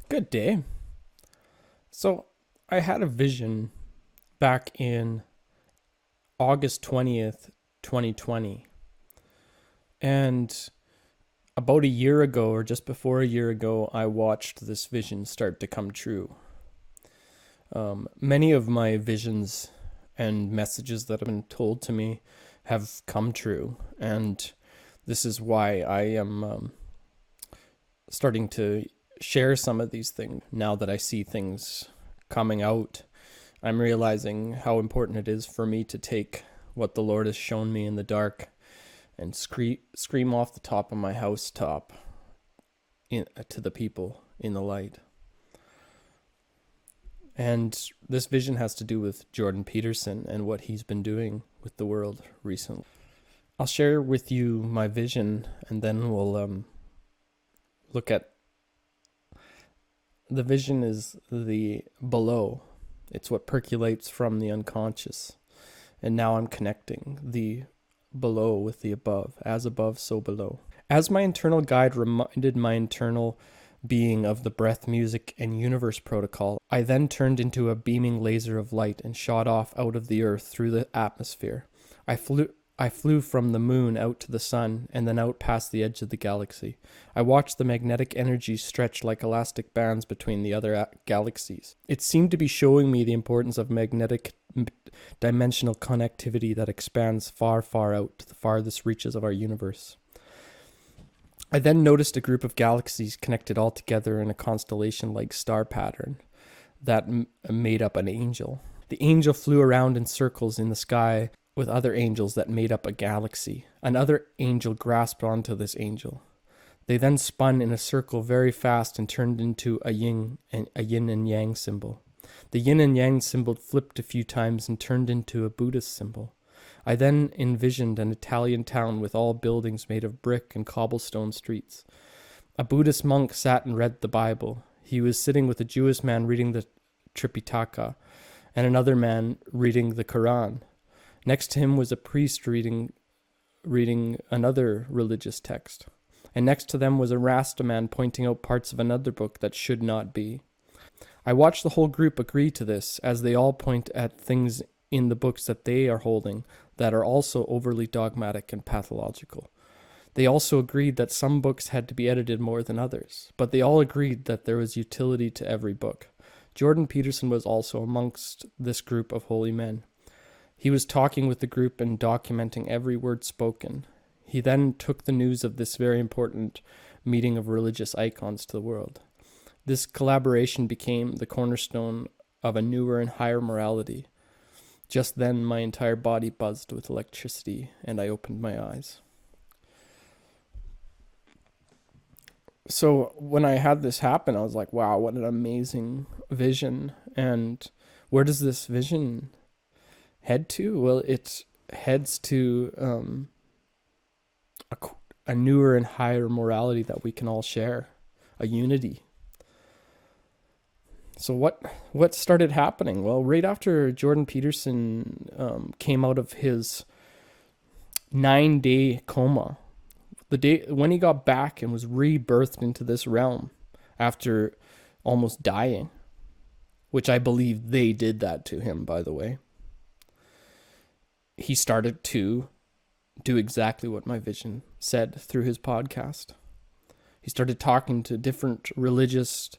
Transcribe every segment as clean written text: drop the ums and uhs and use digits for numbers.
Good day. So, I had a vision back in August 20th, 2020. And about a year ago, or just before a year ago, I watched this vision start to come true. Many of my visions and messages that have been told to me have come true. And this is why I am starting to share some of these things now that I see things coming out. I'm realizing how important it is for me to take what the Lord has shown me in the dark and scream off the top of my housetop to the people in the light. And this vision has to do with Jordan Peterson and what he's been doing with the world recently. I'll share with you my vision, and then we'll look at the vision is the below. It's what percolates from the unconscious. And now I'm connecting the below with the above. As above, so below. As my internal guide reminded my internal being of the breath, music, and universe protocol, I then turned into a beaming laser of light and shot off out of the earth through the atmosphere. I flew from the moon out to the sun and then out past the edge of the galaxy. I watched the magnetic energy stretch like elastic bands between the other galaxies. It seemed to be showing me the importance of magnetic dimensional connectivity that expands far, far out to the farthest reaches of our universe. I then noticed a group of galaxies connected all together in a constellation-like star pattern that made up an angel. The angel flew around in circles in the sky with other angels that made up a galaxy. Another angel grasped onto this angel. They then spun in a circle very fast and turned into a yin and yang symbol. The yin and yang symbol flipped a few times and turned into a Buddhist symbol. I then envisioned an Italian town with all buildings made of brick and cobblestone streets. A Buddhist monk sat and read the Bible. He was sitting with a Jewish man reading the Tripitaka and another man reading the Quran. Next to him was a priest reading another religious text. And next to them was a Rasta man pointing out parts of another book that should not be. I watched the whole group agree to this as they all point at things in the books that they are holding that are also overly dogmatic and pathological. They also agreed that some books had to be edited more than others, but they all agreed that there was utility to every book. Jordan Peterson was also amongst this group of holy men. He was talking with the group and documenting every word spoken. He then took the news of this very important meeting of religious icons to the world. This collaboration became the cornerstone of a newer and higher morality. Just then, my entire body buzzed with electricity, and I opened my eyes. So when I had this happen, I was like, wow, what an amazing vision. And where does this vision head to? Well, it heads to a newer and higher morality that we can all share, a unity. So what started happening? Well, right after Jordan Peterson came out of his 9-day coma, the day when he got back and was rebirthed into this realm after almost dying, which I believe they did that to him, by the way, he started to do exactly what my vision said through his podcast. He started talking to different religious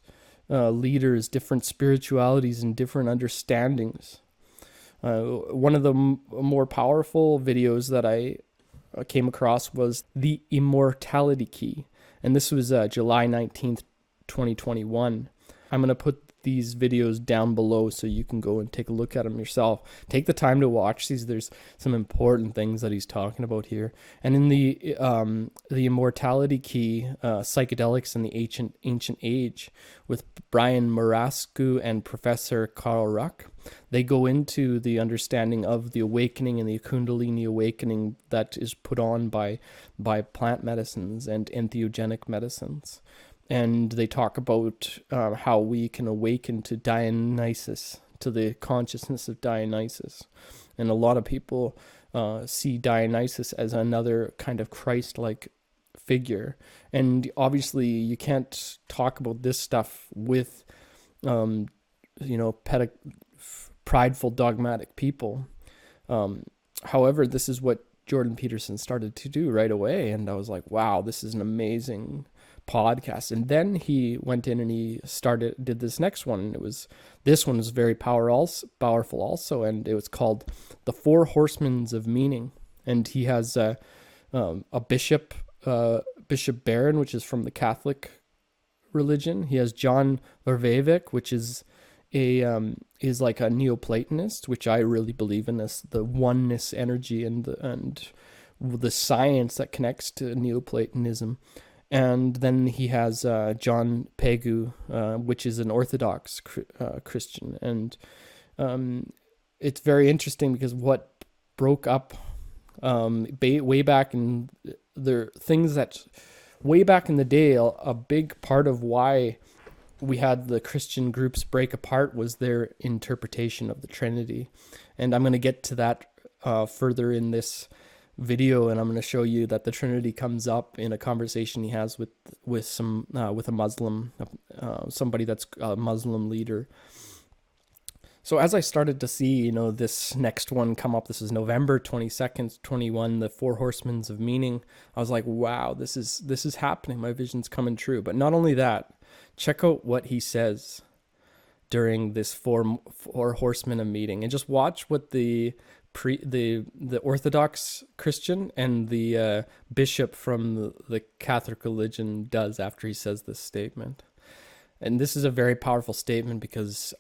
leaders, different spiritualities, and different understandings. One of the more powerful videos that I came across was the immortality key. And this was July 19th, 2021. I'm going to put these videos down below so you can go and take a look at them yourself. Take the time to watch these. There's some important things that he's talking about here. And in the immortality key, psychedelics in the ancient age, with Brian Marascu and Professor Carl Ruck, they go into the understanding of the awakening and the Kundalini awakening that is put on by plant medicines and entheogenic medicines. And they talk about how we can awaken to Dionysus, to the consciousness of Dionysus. And a lot of people see Dionysus as another kind of Christ-like figure. And obviously you can't talk about this stuff with, prideful, dogmatic people. However, this is what Jordan Peterson started to do right away. And I was like, wow, this is an amazing podcast. And then he went in and he did this next one. And this one was very powerful also. And it was called The Four Horsemen of Meaning. And he has a bishop, Bishop Barron, which is from the Catholic religion. He has John Vervaevik, which is like a Neoplatonist, which I really believe in, this the oneness energy and the science that connects to Neoplatonism. And then he has John Pegu, which is an Orthodox Christian. And it's very interesting because what broke up way back in way back in the day, a big part of why we had the Christian groups break apart was their interpretation of the Trinity. And I'm going to get to that further in this video, and I'm going to show you that the Trinity comes up in a conversation he has with a Muslim, somebody that's a Muslim leader. So as I started to see, this next one come up, this is November 22nd, 21, the Four Horsemen of Meaning. I was like, wow, this is happening. My vision's coming true. But not only that, check out what he says during this four horsemen of meeting, and just watch what the Orthodox Christian and the bishop from the Catholic religion does after he says this statement. And this is a very powerful statement because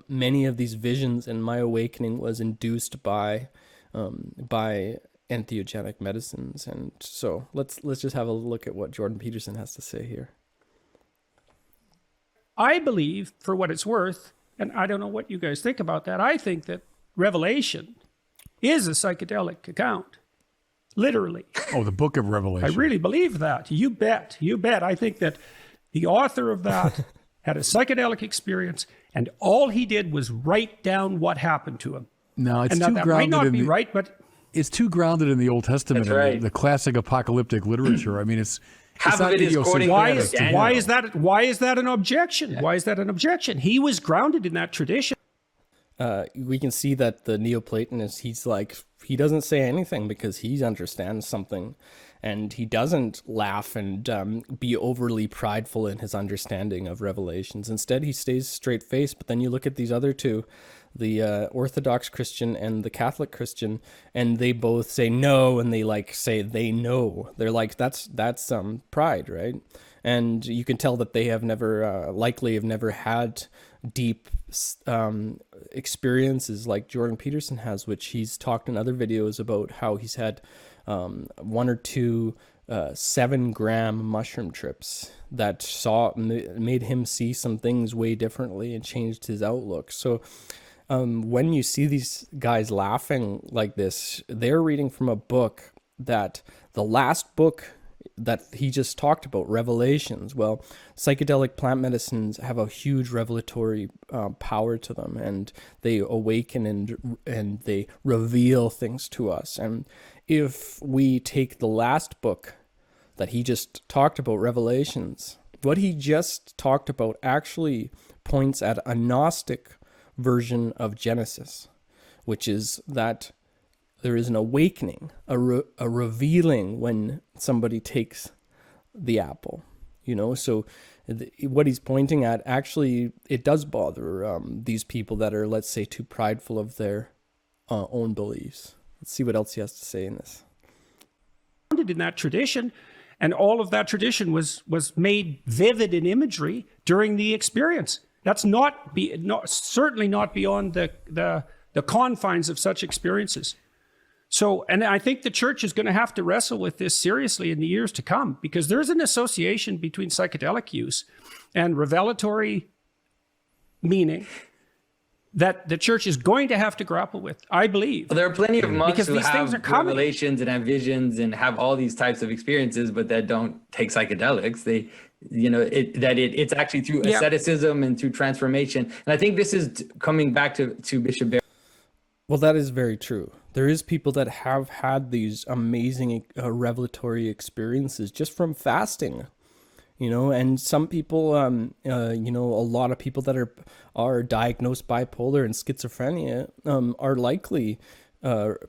many of these visions and my awakening was induced by entheogenic medicines. And so let's just have a look at what Jordan Peterson has to say here. I believe, for what it's worth, and I don't know what you guys think about that, I think that Revelation is a psychedelic account. Literally. Oh, the book of Revelation. I really believe that. You bet. I think that the author of that had a psychedelic experience, and all he did was write down what happened to him. No, it's and too that grounded might not in be right, but it's too grounded in the Old Testament, That's right. and the classic apocalyptic literature. I mean, it's Half not of it is quoting idiosyncratic. why is that an objection? Yeah. Why is that an objection? He was grounded in that tradition. We can see that the Neoplatonist, he doesn't say anything because he understands something, and he doesn't laugh and be overly prideful in his understanding of revelations. Instead, he stays straight-faced. But then you look at these other two, the Orthodox Christian and the Catholic Christian, and they both say no, and they say they know. They're like, that's pride, right? And you can tell that they have likely never had deep experiences like Jordan Peterson has, which he's talked in other videos about how he's had 1 or 2 7-gram mushroom trips that made him see some things way differently and changed his outlook. So when you see these guys laughing like this, they're reading from a book that the last book that he just talked about, Revelations. Well, psychedelic plant medicines have a huge revelatory power to them, and they awaken and they reveal things to us. And if we take the last book that he just talked about, Revelations, what he just talked about actually points at a Gnostic version of Genesis, which is that there is an awakening, a revealing when somebody takes the apple, So what he's pointing at, actually, it does bother these people that are, let's say, too prideful of their own beliefs. Let's see what else he has to say in this. In that tradition, and all of that tradition was made vivid in imagery during the experience. That's certainly not beyond the confines of such experiences. So, and I think the church is going to have to wrestle with this seriously in the years to come, because there's an association between psychedelic use and revelatory meaning that the church is going to have to grapple with, I believe. Well, there are plenty of monks because who these things have are coming. revelations and have visions and have all these types of experiences, but that don't take psychedelics. It's actually through asceticism and through transformation. And I think this is coming back to Bishop Barron. Well, that is very true. There is people that have had these amazing revelatory experiences just from fasting, and some people, a lot of people that are diagnosed bipolar and schizophrenia are likely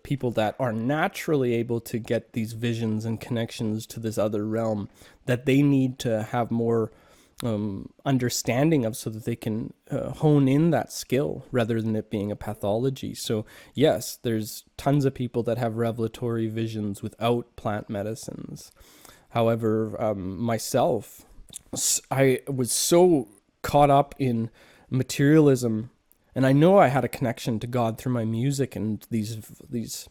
people that are naturally able to get these visions and connections to this other realm that they need to have more understanding of, so that they can hone in that skill rather than it being a pathology. So yes, there's tons of people that have revelatory visions without plant medicines. However, myself, I was so caught up in materialism, and I know I had a connection to God through my music and these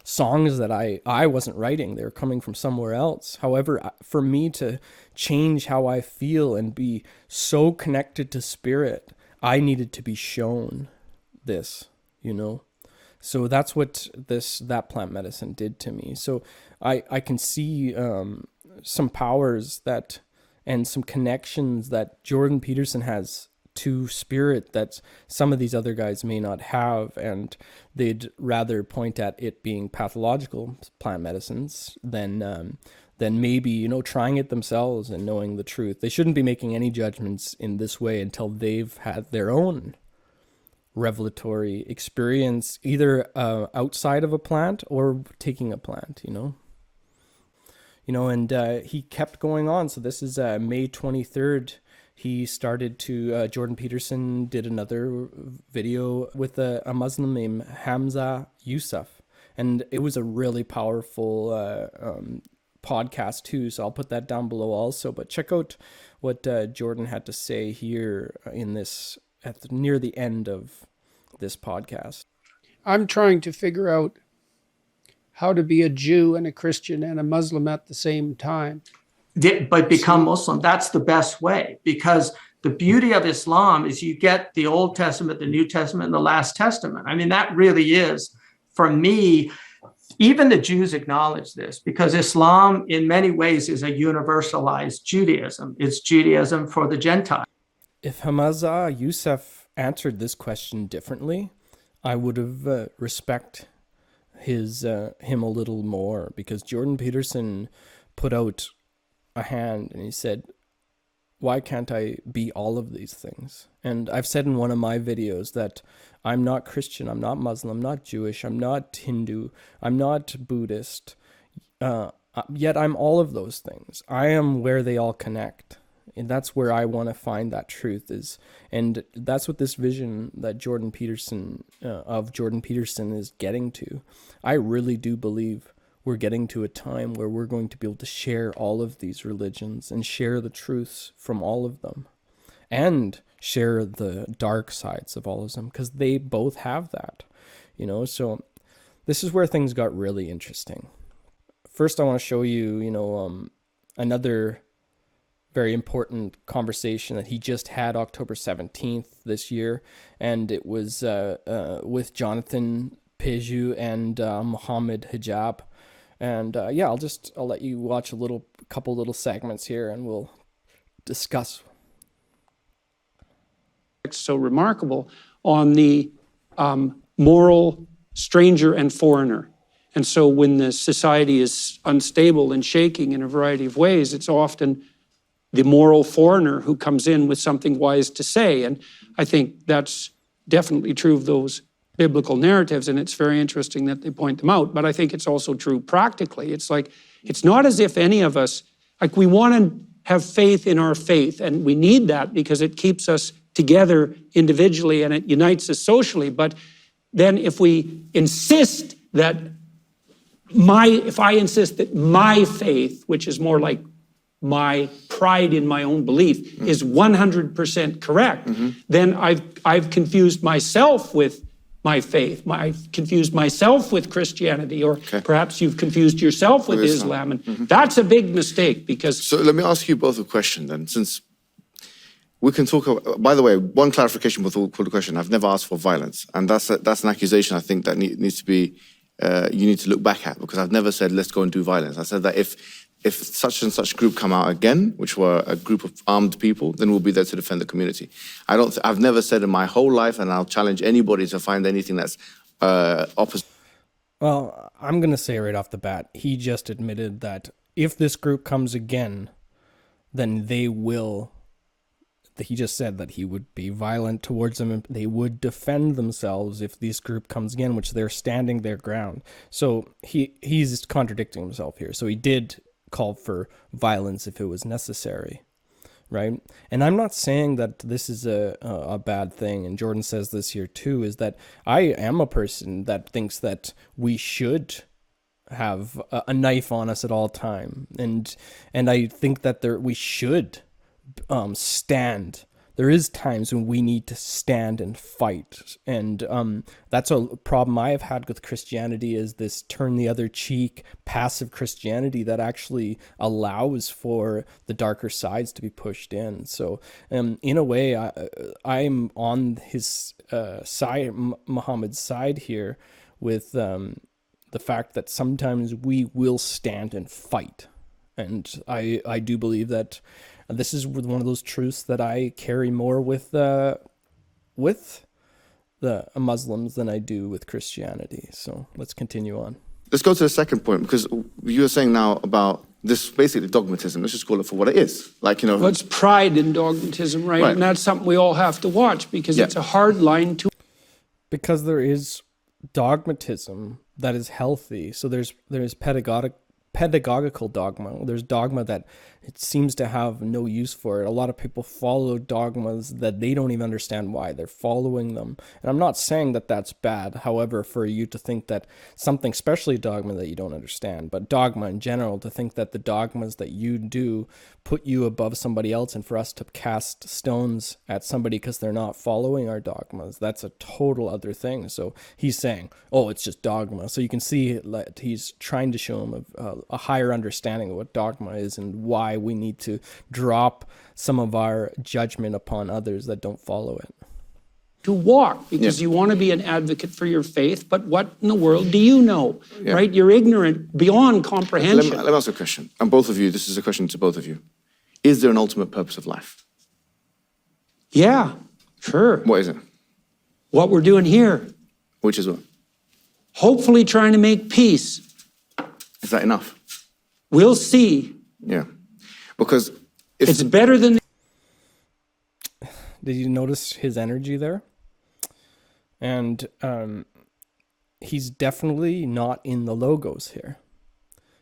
songs that I wasn't writing. They were coming from somewhere else. However, for me to change how I feel and be so connected to spirit, I needed to be shown this, So that's what that plant medicine did to me. So I can see some powers and some connections that Jordan Peterson has to spirit that some of these other guys may not have, and they'd rather point at it being pathological plant medicines than maybe trying it themselves and knowing the truth. They shouldn't be making any judgments in this way until they've had their own revelatory experience, either outside of a plant or taking a plant. And he kept going on. So this is May 23rd. He started to, Jordan Peterson did another video with a Muslim named Hamza Yusuf. And it was a really powerful podcast too. So I'll put that down below also. But check out what Jordan had to say here in this, near the end of this podcast. I'm trying to figure out how to be a Jew and a Christian and a Muslim at the same time. But become Muslim. That's the best way, because the beauty of Islam is you get the Old Testament, the New Testament, and the Last Testament. I mean, that really is, for me, even the Jews acknowledge this, because Islam in many ways is a universalized Judaism. It's Judaism for the Gentiles. If Hamza Yusuf answered this question differently, I would have respect him a little more, because Jordan Peterson put out a hand and he said, why can't I be all of these things? And I've said in one of my videos that I'm not Christian, I'm not Muslim, I'm not Jewish, I'm not Hindu, I'm not Buddhist, yet I'm all of those things. I am where they all connect. And that's where I want to find that truth is. And that's what this vision that Jordan Peterson is getting to. I really do believe we're getting to a time where we're going to be able to share all of these religions and share the truths from all of them and share the dark sides of all of them, because they both have that, So this is where things got really interesting. First, I want to show you, another very important conversation that he just had October 17th this year. And it was with Jonathan Peju and Mohammed Hijab. And I'll let you watch a couple little segments here and we'll discuss. So remarkable on the moral stranger and foreigner. And so when the society is unstable and shaking in a variety of ways, it's often the moral foreigner who comes in with something wise to say. And I think that's definitely true of those biblical narratives, and it's very interesting that they point them out. But I think it's also true practically. It's like, it's not as if any of us, we want to have faith in our faith, and we need that because it keeps us together individually and it unites us socially. But then if we insist that if I insist that my faith, which is more like my pride in my own belief, is 100% correct, then I've confused myself with my faith. I've confused myself with Christianity, or perhaps you've confused yourself with Islam. And that's a big mistake, because... So let me ask you both a question then, since we can talk about, by the way, one clarification for the question. I've never asked for violence. And that's an accusation I think that needs to be, you need to look back at, because I've never said, let's go and do violence. I said that if such and such group come out again, which were a group of armed people, then we'll be there to defend the community. I've never said in my whole life, and I'll challenge anybody to find anything that's opposite. Well, I'm going to say right off the bat, he just admitted that if this group comes again, then they will. He just said that he would be violent towards them and they would defend themselves if this group comes again, which they're standing their ground. So he's contradicting himself here. So he did call for violence if it was necessary, right? And I'm not saying that this is a bad thing, and Jordan says this here too, is that I am a person that thinks that we should have a knife on us at all time, and I think that we should stand. There is times when we need to stand and fight, and that's a problem I have had with Christianity, is this turn the other cheek, passive Christianity that actually allows for the darker sides to be pushed in. So in a way, I'm on his side, Muhammad's side here, with the fact that sometimes we will stand and fight. And I do believe that this is one of those truths that I carry more with the Muslims than I do with Christianity. So let's continue on. Let's go to the second point, because you were saying now about this basically dogmatism. Let's just call it for what it is. Like, Well, it's pride in dogmatism, right? And that's something we all have to watch, because it's a hard line to... Because there is dogmatism that is healthy. So there's pedagogical dogma. There's dogma that it seems to have no use for it. A lot of people follow dogmas that they don't even understand why they're following them. And I'm not saying that that's bad. However, for you to think that something, especially dogma that you don't understand, but dogma in general, to think that the dogmas that you do put you above somebody else, and for us to cast stones at somebody because they're not following our dogmas, that's a total other thing. So he's saying, oh, it's just dogma. So you can see that he's trying to show him a higher understanding of what dogma is and why we need to drop some of our judgment upon others that don't follow it. To walk, because you want to be an advocate for your faith, but what in the world do you know, right? You're ignorant beyond comprehension. Let me ask a question. And both of you, this is a question to both of you. Is there an ultimate purpose of life? Yeah, sure. What is it? What we're doing here. Which is what? Hopefully trying to make peace. Is that enough? We'll see. Yeah. Because it's better than... Did you notice his energy there? And he's definitely not in the logos here.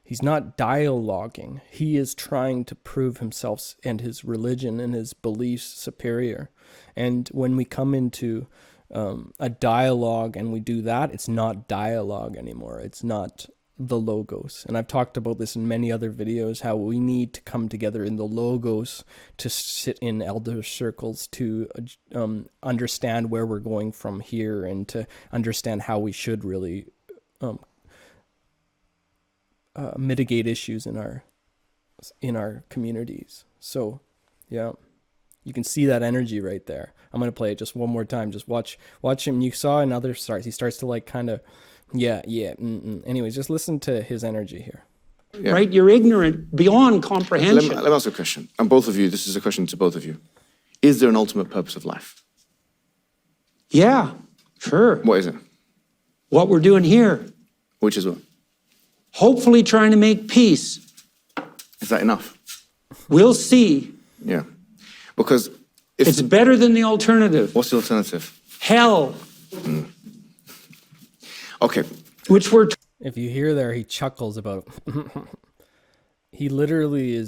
He's not dialoguing. He is trying to prove himself and his religion and his beliefs superior. And when we come into a dialogue and we do that, it's not dialogue anymore. It's not the logos. And I've talked about this in many other videos, how we need to come together in the logos to sit in elder circles to understand where we're going from here, and to understand how we should really mitigate issues in our communities. So yeah, you can see that energy right there. I'm going to play it just one more time. Just watch him. You saw another start. He starts to like kind of Anyways, just listen to his energy here. Yeah. Right? You're ignorant beyond comprehension. Let me ask a question. And both of you, this is a question to both of you. Is there an ultimate purpose of life? Yeah, sure. What is it? What we're doing here. Which is what? Hopefully trying to make peace. Is that enough? We'll see. Yeah. Because it's better than the alternative. What's the alternative? Hell. Okay. Which we're... If you hear there, he chuckles about... He literally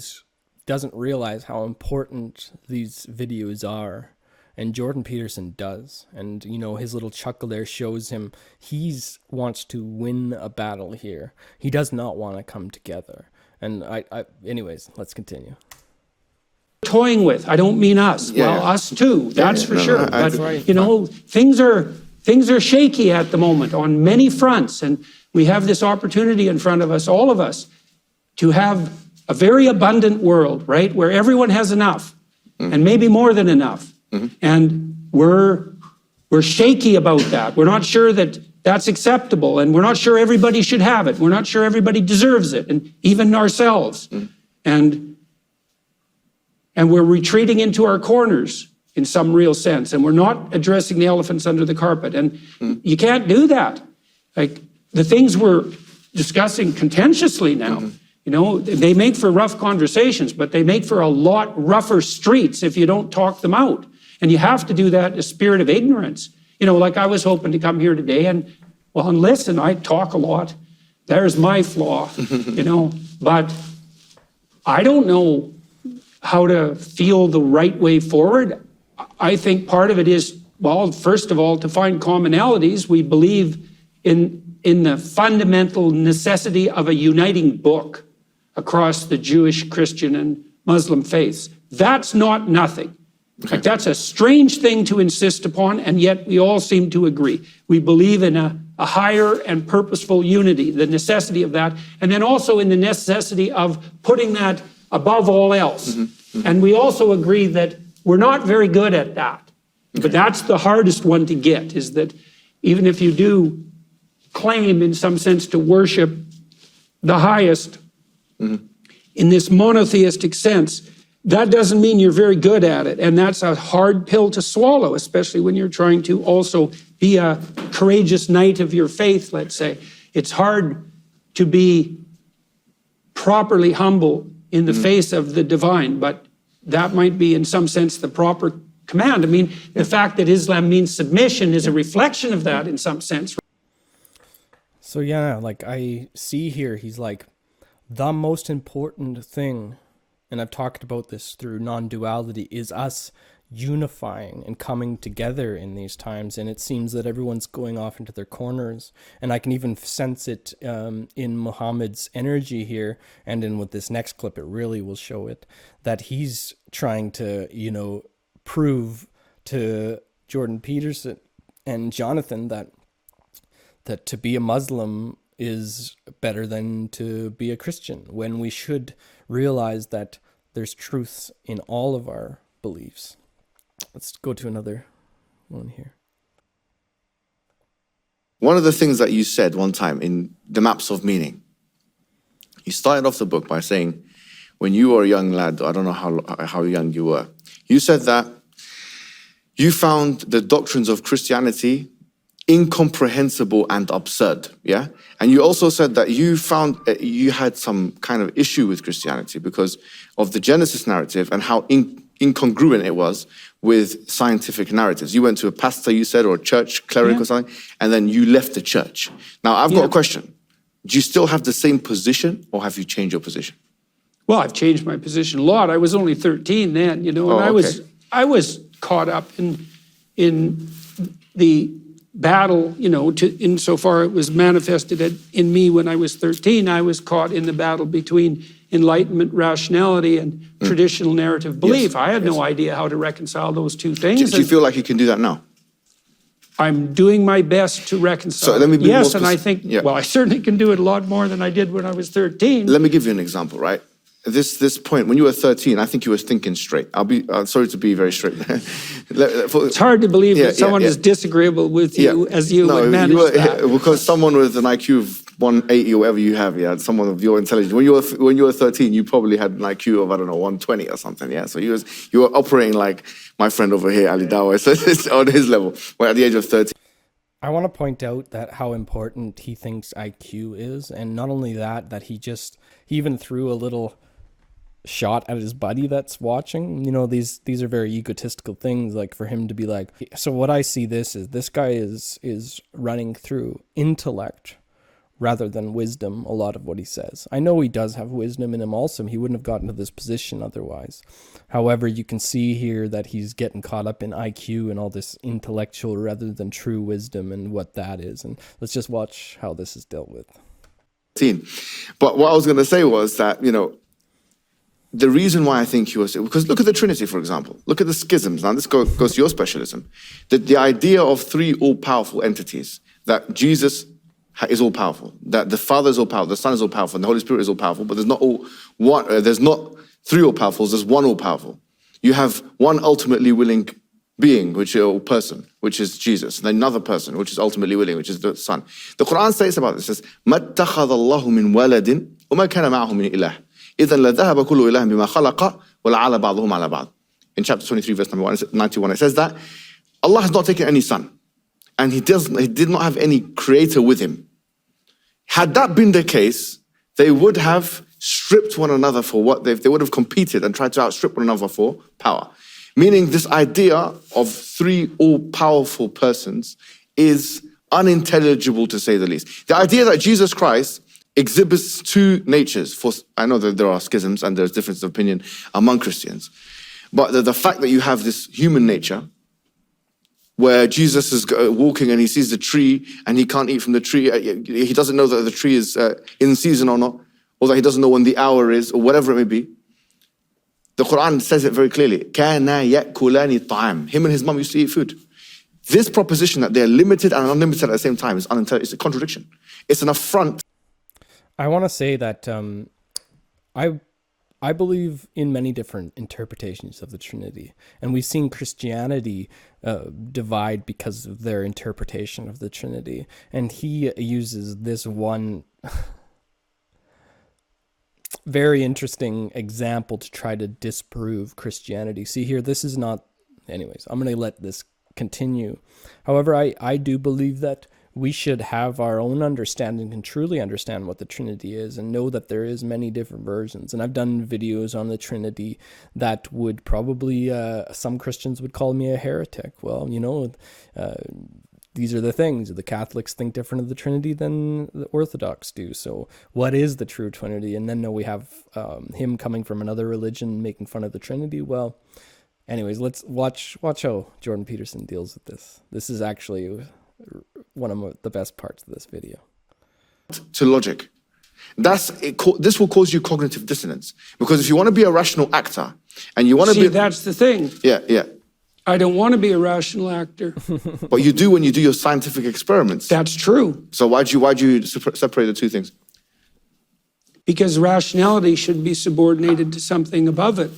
doesn't realize how important these videos are. And Jordan Peterson does. And, his little chuckle there shows him wants to win a battle here. He does not want to come together. And anyways, let's continue. Toying with. I don't mean us. Yeah. Well, us too. That's for sure. That's but, right. Things are shaky at the moment on many fronts, and we have this opportunity in front of us, all of us, to have a very abundant world, right, where everyone has enough, and maybe more than enough. And we're shaky about that. We're not sure that that's acceptable, and we're not sure everybody should have it. We're not sure everybody deserves it, and even ourselves. And we're retreating into our corners in some real sense, and we're not addressing the elephants under the carpet. And you can't do that. Like, the things we're discussing contentiously now, you know, they make for rough conversations, but they make for a lot rougher streets if you don't talk them out. And you have to do that in a spirit of ignorance. You know, like I was hoping to come here today and listen, I talk a lot. There's my flaw, you know, but I don't know how to feel the right way forward. I think part of it is, well, first of all, to find commonalities. We believe in the fundamental necessity of a uniting book across the Jewish, Christian, and Muslim faiths. That's not nothing. Like, that's a strange thing to insist upon, and yet we all seem to agree. We believe in a higher and purposeful unity, the necessity of that, and then also in the necessity of putting that above all else. And we also agree that we're not very good at that. But that's the hardest one to get, is that even if you do claim in some sense to worship the highest in this monotheistic sense, that doesn't mean you're very good at it. And that's a hard pill to swallow, especially when you're trying to also be a courageous knight of your faith, let's say. It's hard to be properly humble in the face of the divine, but that might be in some sense the proper command. I mean, the fact that Islam means submission is a reflection of that in some sense. So yeah, like I see here, he's like, the most important thing, and I've talked about this through non-duality, is us unifying and coming together in these times. And it seems that everyone's going off into their corners. And I can even sense it in Muhammad's energy here. And in with this next clip, it really will show it, that he's trying to, you know, prove to Jordan Peterson and Jonathan that to be a Muslim is better than to be a Christian, when we should realize that there's truths in all of our beliefs. Let's go to another one here. One of the things that you said one time in the Maps of Meaning, you started off the book by saying, when you were a young lad, I don't know how young you were, you said that you found the doctrines of Christianity incomprehensible and absurd, yeah? And you also said that you found you had some kind of issue with Christianity because of the Genesis narrative and how incongruent it was with scientific narratives. You went to a pastor, you said, or a church cleric or something, and then you left the church. Now, I've got a question. Do you still have the same position, or have you changed your position? Well, I've changed my position a lot. I was only 13 then, you know, and I was caught up in the battle, you know, insofar it was manifested in me when I was 13. I was caught in the battle between Enlightenment rationality and traditional narrative belief. I had no idea how to reconcile those two things. Do you feel like you can do that now? I'm doing my best to reconcile. So let me be yes, more and I think, well, I certainly can do it a lot more than I did when I was 13. Let me give you an example, right? This point, when you were 13, I think you were thinking straight. I'll be sorry to be very straight. It's hard to believe that someone is disagreeable with you as you would manage that. Because someone with an IQ of 180 or whatever you have, someone of your intelligence. When you were 13, you probably had an IQ of, I don't know, 120 or something, yeah? So you were operating like my friend over here, Ali Dawa, so it's on his level, at the age of 13. I want to point out that how important he thinks IQ is, and not only that he even threw a little shot at his buddy that's watching. You know, these are very egotistical things, like for him to be like, so what I see this guy is running through intellect rather than wisdom, a lot of what he says. I know he does have wisdom in him also. He wouldn't have gotten to this position otherwise. However, you can see here that he's getting caught up in IQ and all this intellectual rather than true wisdom and what that is. And let's just watch how this is dealt with. But what I was going to say was that, you know, the reason why I think he was, because look at the Trinity, for example. Look at the schisms. Now, this goes to your specialism. The idea of three all-powerful entities, that Jesus is all-powerful, that the Father is all-powerful, the Son is all-powerful, and the Holy Spirit is all-powerful, but there's not three all-powerfuls, there's one all-powerful. You have one ultimately willing being, which is a person, which is Jesus, and then another person, which is ultimately willing, which is the Son. The Quran says about this, it says, مَا اتَّخَذَ اللَّهُ مِنْ وَلَدٍ وَمَا كَانَ مَعَهُ مِنْ إِلَهٍ إِذًا لَذَهَبَ كُلُّ إِلَهٍ بِمَا خَلَقَ وَلَعَلَ بَعْضُهُمْ عَلَى بَعْضٍ. In chapter 23, verse number 91, it says that Allah has not taken any son, and he did not have any creator with him. Had that been the case, they would have stripped one another for what they would have competed and tried to outstrip one another for power. Meaning this idea of three all-powerful persons is unintelligible, to say the least. The idea that Jesus Christ exhibits two natures, I know that there are schisms and there's difference of opinion among Christians, but the fact that you have this human nature where Jesus is walking and he sees the tree and he can't eat from the tree, he doesn't know that the tree is in season or not, or that he doesn't know when the hour is, or whatever it may be. The Quran says it very clearly. كَانَا يَأْكُلَانِ الطَّعَامِ. Him and his mum used to eat food. This proposition that they're limited and unlimited at the same time is it's a contradiction. It's an affront. I want to say that I believe in many different interpretations of the Trinity, and we've seen Christianity divide because of their interpretation of the Trinity, and he uses this one very interesting example to try to disprove Christianity. See here, this is not... Anyways, I'm going to let this continue. However, I do believe that we should have our own understanding and truly understand what the Trinity is and know that there is many different versions. And I've done videos on the Trinity that would probably, some Christians would call me a heretic. Well, you know, these are the things. The Catholics think different of the Trinity than the Orthodox do. So what is the true Trinity? And then we have him coming from another religion making fun of the Trinity. Well, anyways, let's watch how Jordan Peterson deals with this. This is actually one of the best parts of this video. To logic. This will cause you cognitive dissonance. Because if you want to be a rational actor and you want to be... See, that's the thing. Yeah. I don't want to be a rational actor. But you do when you do your scientific experiments. That's true. So why'd you separate the two things? Because rationality should be subordinated to something above it.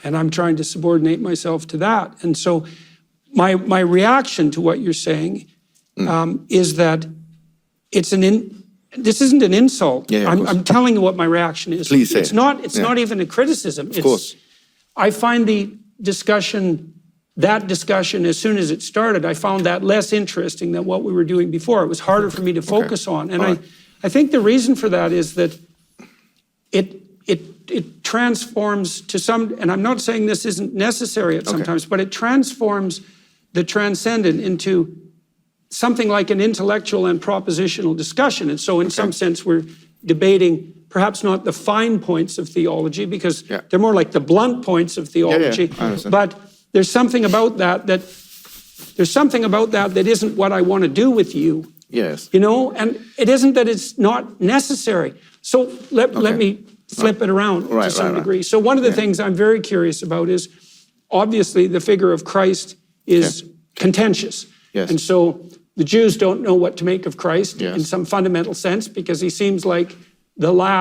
And I'm trying to subordinate myself to that. And so my reaction to what you're saying is that this isn't an insult. Yeah, I'm telling you what my reaction is. Please say it's not even a criticism. Of course. I find that discussion, as soon as it started, I found that less interesting than what we were doing before. It was harder for me to focus on. And I think the reason for that is that it transforms to some, and I'm not saying this isn't necessary at sometimes, but it transforms the transcendent into something like an intellectual and propositional discussion. And so in some sense, we're debating perhaps not the fine points of theology, because they're more like the blunt points of theology. But there's something about that that isn't what I want to do with you. Yes. You know, and it isn't that it's not necessary. So let me flip it around to some degree. So one of the things I'm very curious about is, obviously, the figure of Christ is contentious. Yes. And so the Jews don't know what to make of Christ in some fundamental sense, because he seems like a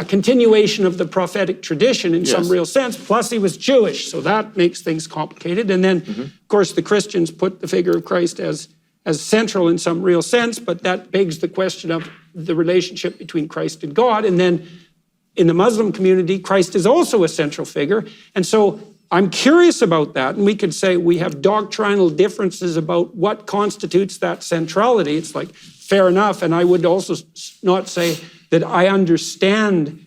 continuation of the prophetic tradition in some real sense, plus he was Jewish, so that makes things complicated. And then, of course, the Christians put the figure of Christ as central in some real sense, but that begs the question of the relationship between Christ and God. And then in the Muslim community, Christ is also a central figure. And so I'm curious about that. And we could say we have doctrinal differences about what constitutes that centrality. It's like, fair enough. And I would also not say that I understand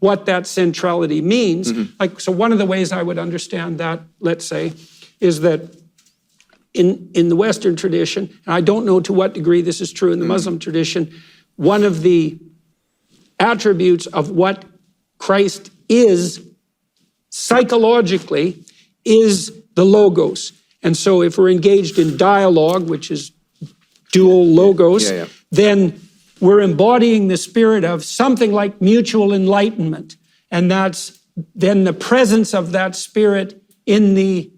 what that centrality means. So one of the ways I would understand that, let's say, is that in the Western tradition, and I don't know to what degree this is true in the Muslim tradition, one of the attributes of what Christ is psychologically is the logos. And so if we're engaged in dialogue, which is dual logos, then we're embodying the spirit of something like mutual enlightenment. And that's then the presence of that spirit in the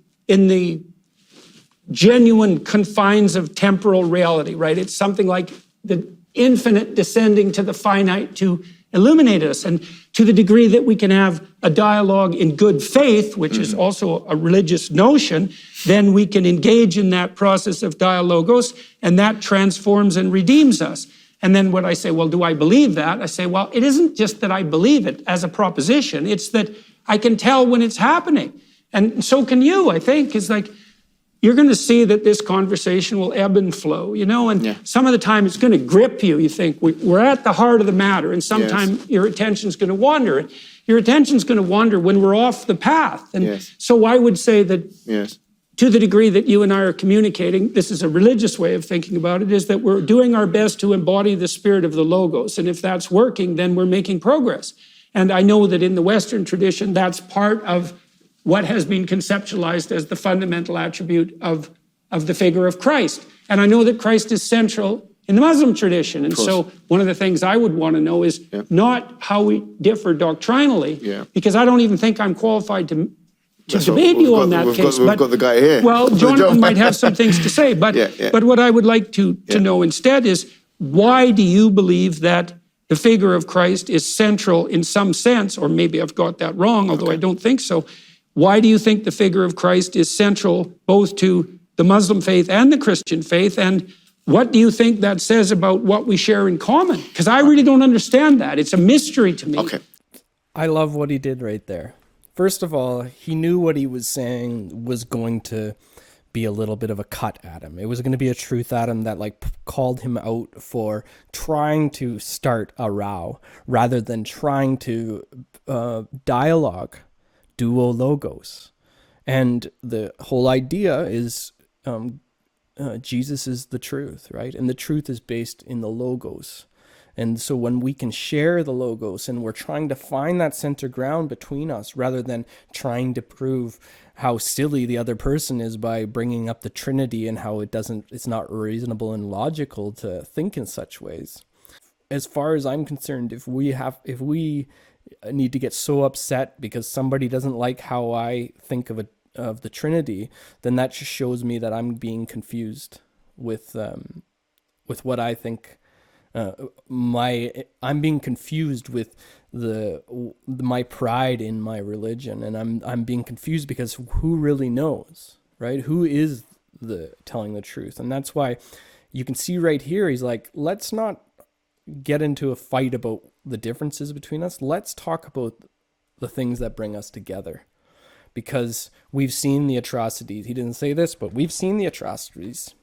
genuine confines of temporal reality, right? It's something like the infinite descending to the finite to illuminate us. And to the degree that we can have a dialogue in good faith, which is also a religious notion, then we can engage in that process of dialogos, and that transforms and redeems us. And then when I say, well, do I believe that? I say, well, it isn't just that I believe it as a proposition. It's that I can tell when it's happening. And so can you, I think. It's like, you're going to see that this conversation will ebb and flow, and some of the time it's going to grip you. You think we're at the heart of the matter, and sometimes your attention's going to wander. Your attention's going to wander when we're off the path. And so I would say that to the degree that you and I are communicating, this is a religious way of thinking about it, is that we're doing our best to embody the spirit of the Logos. And if that's working, then we're making progress. And I know that in the Western tradition, that's part of what has been conceptualized as the fundamental attribute of the figure of Christ. And I know that Christ is central in the Muslim tradition. And so one of the things I would want to know is not how we differ doctrinally, because I don't even think I'm qualified to debate you on that case. We've got the guy here. Well, Jonathan might have some things to say, but what I would like to know instead is, why do you believe that the figure of Christ is central in some sense, or maybe I've got that wrong, although I don't think so. Why do you think the figure of Christ is central both to the Muslim faith and the Christian faith? And what do you think that says about what we share in common? Because I really don't understand that. It's a mystery to me. Okay. I love what he did right there. First of all, he knew what he was saying was going to be a little bit of a cut at him. It was going to be a truth at him that called him out for trying to start a row rather than trying to dialogue, duo logos. And the whole idea is Jesus is the truth, right? And the truth is based in the logos. And so when we can share the logos and we're trying to find that center ground between us rather than trying to prove how silly the other person is by bringing up the Trinity and how it's not reasonable and logical to think in such ways. As far as I'm concerned, if we need to get so upset because somebody doesn't like how I think of the Trinity, then that just shows me that I'm being confused with what I think. I'm being confused with my pride in my religion, and I'm being confused because who really knows, right? Who is telling the truth? And that's why you can see right here, he's like, let's not get into a fight about the differences between us. Let's talk about the things that bring us together, because we've seen the atrocities. He didn't say this, but we've seen the atrocities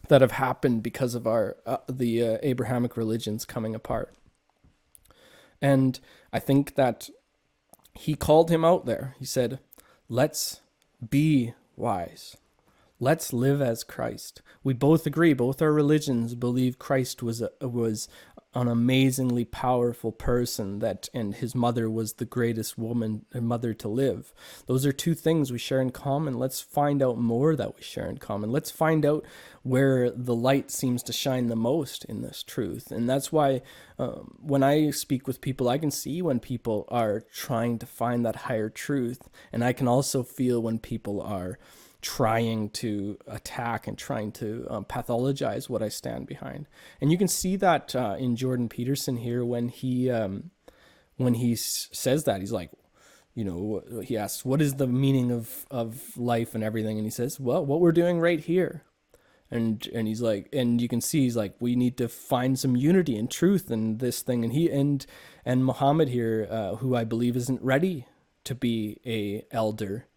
that have happened because of the Abrahamic religions coming apart. And I think that he called him out there. He said, let's be wise. Let's live as Christ. We both agree, both our religions believe Christ was an amazingly powerful person, and his mother was the greatest woman and mother to live. Those are two things we share in common. Let's find out more that we share in common. Let's find out where the light seems to shine the most in this truth. And that's why when I speak with people, I can see when people are trying to find that higher truth. And I can also feel when people are trying to attack and trying to pathologize what I stand behind. And you can see that in Jordan Peterson here when he says that. He's like, he asks, what is the meaning of life and everything? And he says, well, what we're doing right here. And he's like, and you can see he's like, we need to find some unity and truth in this thing. And and Muhammad here, who I believe isn't ready to be a elder,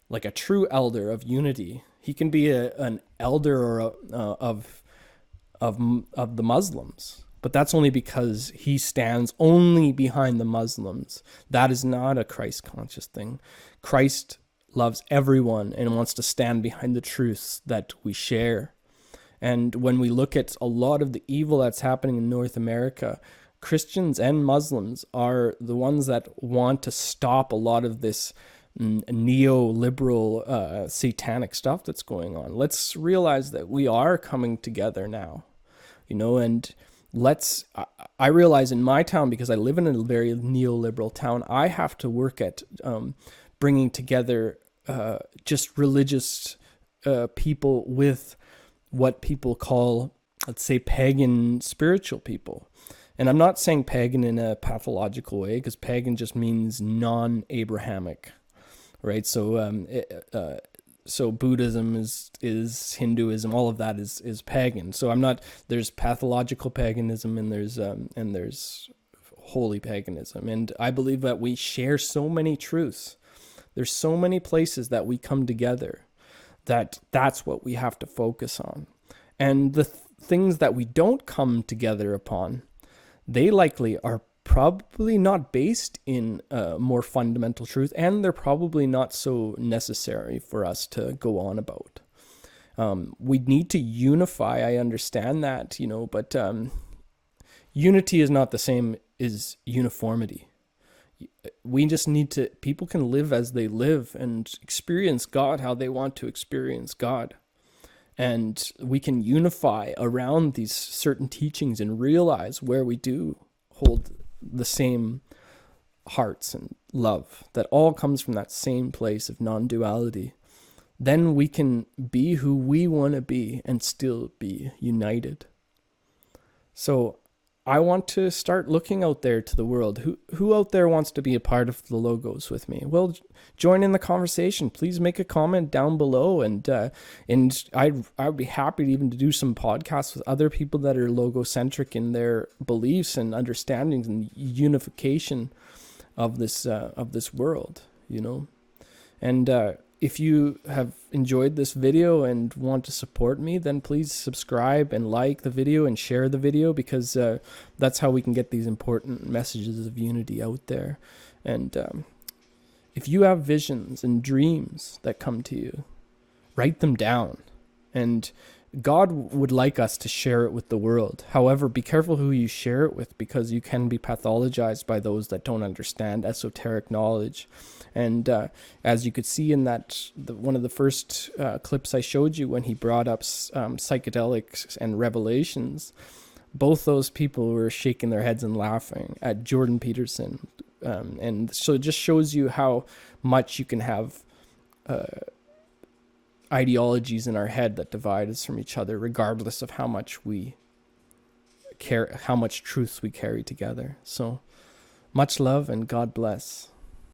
like a true elder of unity. He can be an elder of the Muslims, but that's only because he stands only behind the Muslims. That is not a Christ-conscious thing. Christ loves everyone and wants to stand behind the truths that we share. And when we look at a lot of the evil that's happening in North America, Christians and Muslims are the ones that want to stop a lot of this neoliberal satanic stuff that's going on. Let's realize that we are coming together now, and I realize in my town, because I live in a very neoliberal town, I have to work at bringing together just religious people with what people call, let's say, pagan spiritual people. And I'm not saying pagan in a pathological way, because pagan just means non-Abrahamic. Right, so so Buddhism is Hinduism, all of that is pagan. So there's pathological paganism and there's holy paganism, and I believe that we share so many truths. There's so many places that we come together that's what we have to focus on. And the things that we don't come together upon, they likely are probably not based in more fundamental truth, and they're probably not so necessary for us to go on about. We need to unify. I understand that, but unity is not the same as uniformity. We just need to, people can live as they live and experience God how they want to experience God. And we can unify around these certain teachings and realize where we do hold the same hearts and love that all comes from that same place of non-duality. Then we can be who we want to be and still be united. So I want to start looking out there to the world. Who out there wants to be a part of the Logos with me? Well, join in the conversation. Please make a comment down below, and I'd be happy even to do some podcasts with other people that are logocentric in their beliefs and understandings and unification of this world. And if you have enjoyed this video and want to support me, then please subscribe and like the video and share the video, because that's how we can get these important messages of unity out there. And if you have visions and dreams that come to you, write them down. And God would like us to share it with the world. However, be careful who you share it with, because you can be pathologized by those that don't understand esoteric knowledge. And as you could see in one of the first clips I showed you, when he brought up psychedelics and revelations, both those people were shaking their heads and laughing at Jordan Peterson. And so it just shows you how much you can have ideologies in our head that divide us from each other, regardless of how much we care, how much truths we carry together. So much love and God bless.